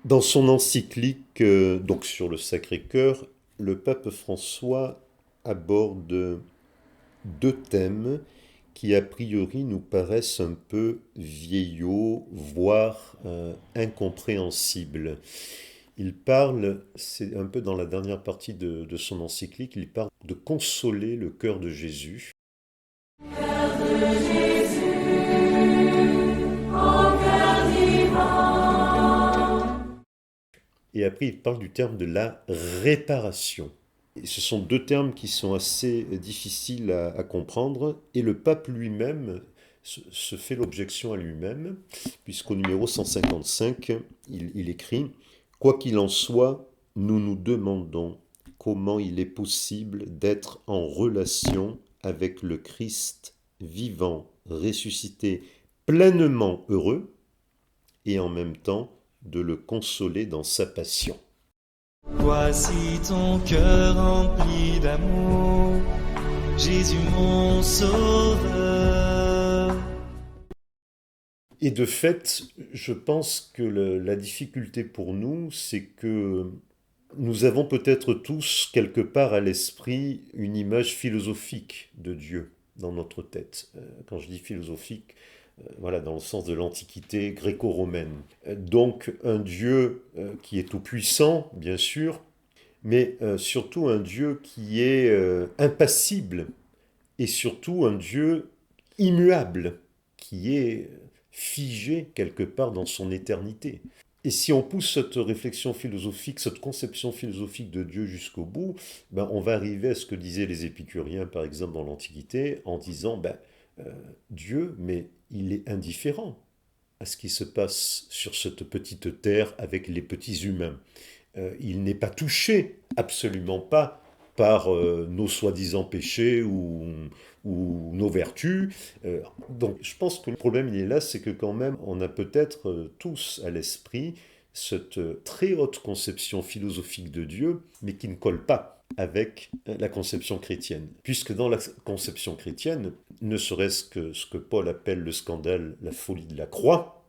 Dans son encyclique donc sur le Sacré-Cœur, le pape François aborde deux thèmes qui a priori nous paraissent un peu vieillots, voire incompréhensibles. Il parle, c'est un peu dans la dernière partie de son encyclique, il parle de consoler le cœur de Jésus. Cœur de Jésus, ô cœur divin. Et après, il parle du terme de la réparation. Et ce sont deux termes qui sont assez difficiles à comprendre, et le pape lui-même se fait l'objection à lui-même, puisqu'au numéro 155, il écrit Quoi qu'il en soit, nous nous demandons comment il est possible d'être en relation avec le Christ vivant, ressuscité, pleinement heureux, et en même temps de le consoler dans sa passion. Voici ton cœur rempli d'amour, Jésus mon sauveur. Et de fait, je pense que la difficulté pour nous, c'est que nous avons peut-être tous quelque part à l'esprit une image philosophique de Dieu dans notre tête. Quand je dis philosophique, voilà, dans le sens de l'Antiquité gréco-romaine. Donc un Dieu qui est tout-puissant, bien sûr, mais surtout un Dieu qui est impassible, et surtout un Dieu immuable, qui est figé quelque part dans son éternité. Et si on pousse cette réflexion philosophique, cette conception philosophique de Dieu jusqu'au bout, ben on va arriver à ce que disaient les épicuriens, par exemple, dans l'Antiquité, en disant, Dieu, mais il est indifférent à ce qui se passe sur cette petite terre avec les petits humains. Il n'est pas touché, absolument pas, par nos soi-disant péchés ou nos vertus. Donc je pense que le problème il est là, c'est que quand même on a peut-être tous à l'esprit cette très haute conception philosophique de Dieu, mais qui ne colle pas avec la conception chrétienne. Puisque dans la conception chrétienne, ne serait-ce que ce que Paul appelle le scandale, la folie de la croix,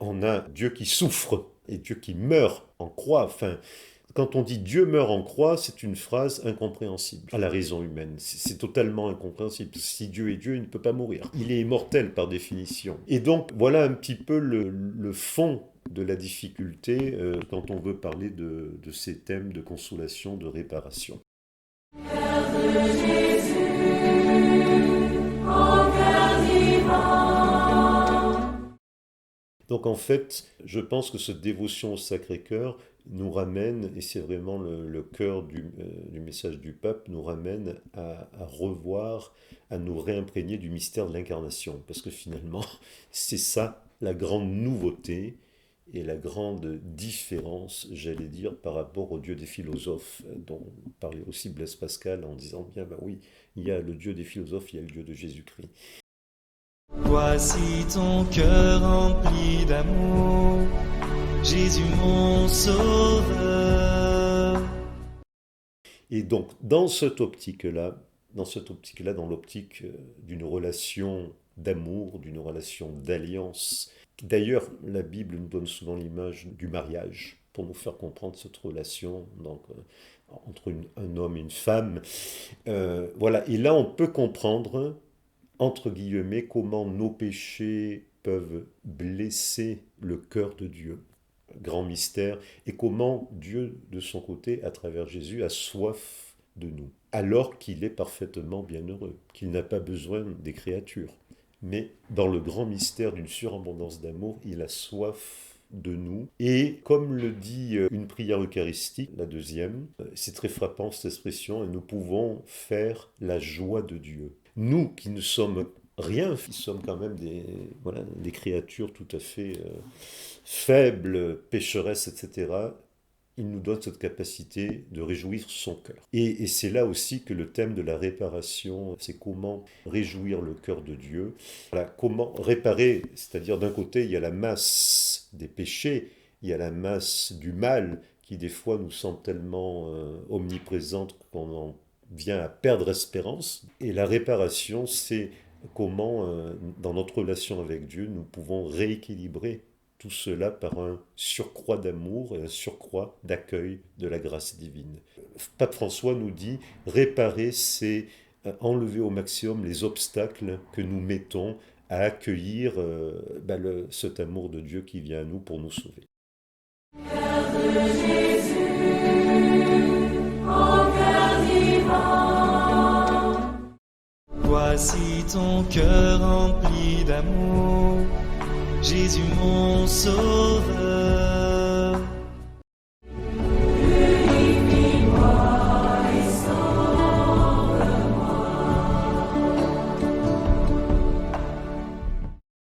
on a Dieu qui souffre et Dieu qui meurt en croix. Enfin, quand on dit Dieu meurt en croix, c'est une phrase incompréhensible à la raison humaine. C'est totalement incompréhensible. Si Dieu est Dieu, il ne peut pas mourir. Il est immortel par définition. Et donc, voilà un petit peu le fond de la difficulté quand on veut parler de ces thèmes de consolation, de réparation. Cœur de Jésus, ô cœur divin. Donc en fait, je pense que cette dévotion au Sacré-Cœur nous ramène, et c'est vraiment le cœur du message du pape, nous ramène à revoir, à nous réimprégner du mystère de l'incarnation. Parce que finalement, c'est ça la grande nouveauté et la grande différence, j'allais dire, par rapport au Dieu des philosophes, dont parlait aussi Blaise Pascal en disant, bien bah oui, il y a le Dieu des philosophes, il y a le Dieu de Jésus-Christ. Voici ton cœur rempli d'amour, Jésus mon sauveur. Et donc, dans cette optique-là, dans l'optique d'une relation d'amour, d'une relation d'alliance, d'ailleurs, la Bible nous donne souvent l'image du mariage pour nous faire comprendre cette relation donc, entre un homme et une femme. Voilà, et là, on peut comprendre, entre guillemets, comment nos péchés peuvent blesser le cœur de Dieu. Grand mystère, et comment Dieu, de son côté, à travers Jésus, a soif de nous, alors qu'il est parfaitement bienheureux, qu'il n'a pas besoin des créatures. Mais dans le grand mystère d'une surabondance d'amour, il a soif de nous. Et comme le dit une prière eucharistique, la deuxième, c'est très frappant cette expression, et nous pouvons faire la joie de Dieu. Nous qui ne sommes rien, qui sommes quand même voilà, des créatures tout à fait faibles, pécheresses, etc., il nous donne cette capacité de réjouir son cœur. Et c'est là aussi que le thème de la réparation, c'est comment réjouir le cœur de Dieu. Voilà, comment réparer, c'est-à-dire d'un côté, il y a la masse des péchés, il y a la masse du mal qui des fois nous semble tellement omniprésente qu'on en vient à perdre espérance. Et la réparation, c'est comment, dans notre relation avec Dieu, nous pouvons rééquilibrer tout cela par un surcroît d'amour et un surcroît d'accueil de la grâce divine. Pape François nous dit, réparer, c'est enlever au maximum les obstacles que nous mettons à accueillir cet amour de Dieu qui vient à nous pour nous sauver. Cœur de Jésus, ô cœur divin. Voici ton cœur rempli d'amour, Jésus mon sauveur.